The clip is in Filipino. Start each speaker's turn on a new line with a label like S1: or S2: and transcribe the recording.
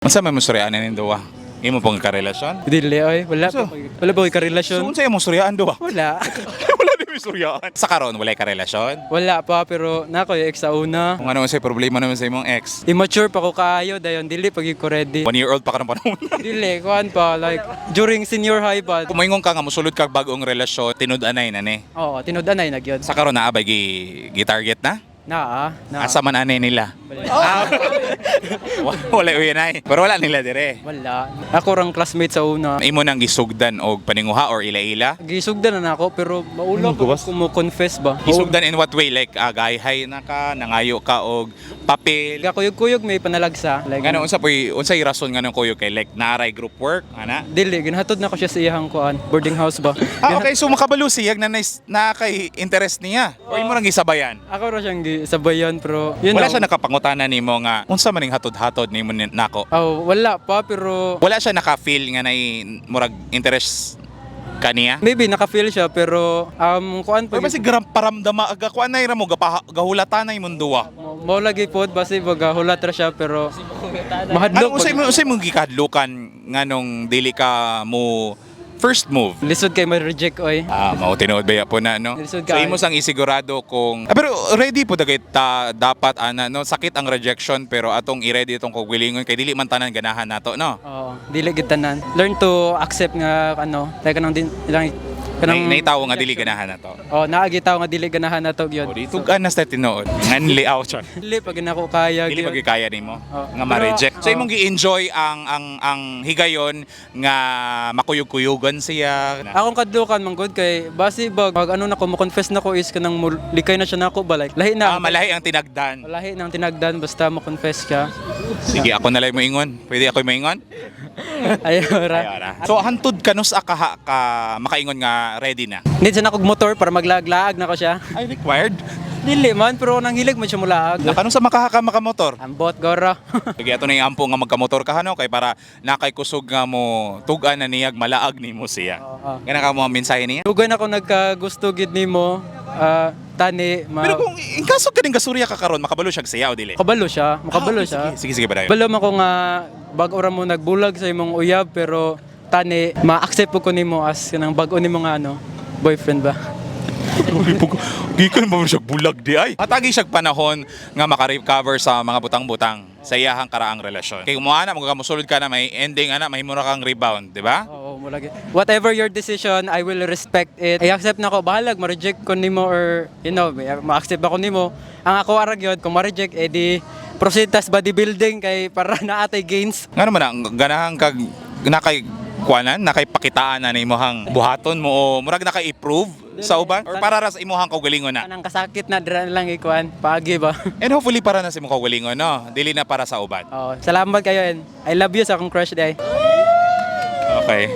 S1: Unsa may musuryaan ning duwa? Imo pong karelasyon?
S2: Dili ay wala
S1: So,
S2: pa wala ba ko'y karelasyon?
S1: So unsa imong suryaan duwa?
S2: Wala.
S1: Wala di musuryaan. Sa karon wala karelasyon?
S2: Wala pa pero nako yung ex sa una.
S1: Kung ano unsay problema naman sa imong ex?
S2: Immature pa ko kaayo dayon dili pag ko ready.
S1: 1 year old pa ka ng panahon.
S2: Dili kuan pa like during senior high ba.
S1: Kung moingon ka nga mosulod kag bagong relasyon, tinud-anay na ni.
S2: Oo, tinud-anay na gyud.
S1: Sa karon naa ba gi-target na?
S2: Naa.
S1: Asa man anay nila? Ah, wala uyan ay. Pero wala nila dire.
S2: Wala. Ako rang classmate sa una.
S1: Imo nang gisugdan og paninguha or ila-ila?
S2: Gisugdan na ako pero maulo ko mo confess ba.
S1: Gisugdan in what way? Like gayhay na ka, nangayo ka og papel.
S2: Kuyog-kuyog may panalagsa. Like
S1: Ngano unsay rason nganong kuyo kay like naaray group work ana?
S2: dili ginhatod na ko siya sa iyang kuan boarding house ba.
S1: Okay, so makabalo siya na kay interest niya. O imo nang gisabayan.
S2: Ako ra siyang sabayan pero yun
S1: Wala
S2: know.
S1: siya nakapangutana nimo nga unsa man ning hatod-hatod nimo nako.
S2: Oh, wala pa pero
S1: Wala siya naka-feel nga nay murag interest kaniya.
S2: maybe naka-feel siya pero kuan
S1: Pag
S2: pa
S1: basi gram paramdama aga kuan nay ra mo gahulatan na imong duwa.
S2: mo lagi pod basi baga hulat ra siya pero
S1: Ano
S2: mahadlok
S1: unsay mo gikadlukan nganong dili ka mo first move?
S2: lisod kay ma-reject oy.
S1: Mao tinuod baya po na no.
S2: Lisod
S1: So
S2: ka.
S1: imo sang isigurado kung pero ready po dagay ta dapat ana no sakit ang rejection pero atong i-ready itong kagwilingon kay dili man tanan ganahan nato no.
S2: Oo, dili gid tanan. Learn to accept nga ano, like kanang din ilang
S1: Naitawo nga dili ganahan nato.
S2: Oh, naagi tawo nga dili ganahan nato gyud.
S1: O di tugan na sa tinuod. Nganli out siya.
S2: Dili pag nako kaya
S1: Dili
S2: gyud.
S1: magikaya nimo
S2: Oh.
S1: nga ma-reject. So
S2: Pero,
S1: imong gi-enjoy ang higayon nga makuyog-kuyugan siya.
S2: Akong kadlukan man gud kay basi bag pag ano nako mo confess nako is kanang likay na siya nako ba like lahi na.
S1: Malahi ang tinagdan.
S2: Lahi nang tinagdan basta mo confess ka.
S1: Sige, ako na lang mo ingon. Pwede ako maingon?
S2: Ayora.
S1: Ayora. So hantud kanus ka makaingon nga ready na.
S2: Need sa nakog motor para maglaglaag nako siya.
S1: Ay required.
S2: Dili man pero nang hilig mo siya mulaag.
S1: Kanus sa makamotor.
S2: Ambot gora.
S1: Sige ato na yung ampo nga magkamotor ka kay para nakay kusog nga mo tugan na niyag malaag nimo siya.
S2: Oo.
S1: Kana ka mo ang mensahe niya?
S2: Dugan ako nagkagusto gid nimo. Tani
S1: Pero kung in kaso ganing gasurya ka karon makabalo siya siya o dili?
S2: makabalo siya, makabalo
S1: Okay,
S2: siya.
S1: Sige ba dayon?
S2: Balo man ko nga bag ora mo nagbulag sa imong uyab pero tani ma-accept ko nimo as kanang bag-o nimo nga ano, boyfriend ba.
S1: Gikan mo siya bulag di ay. Matagi siya panahon nga maka-recover sa mga butang-butang sa iyahang karaang relasyon. Kay kung ana magamusulod ka na may ending ana mahimo na kang rebound, di ba?
S2: Oo, mo lagi. Whatever your decision, I will respect it. I accept na ko bahalag ma-reject ko nimo or you know, ma-accept ako nimo. Ang ako arag yun, kung ma-reject edi proceed tas bodybuilding kay para na atay gains.
S1: Ngano man ang ganahan kag nakay kuanan, nakay pakitaan na nimo hang buhaton mo o murag nakay-improve sa uban or para ra sa imuhang kaugalingon na.
S2: Anang kasakit na dira na lang ikuan, paagi ba.
S1: And hopefully para na sa imong kaugalingon no, dili na para sa uban.
S2: Oh, salamat kayo and I love you sa akong crush day.
S1: Okay.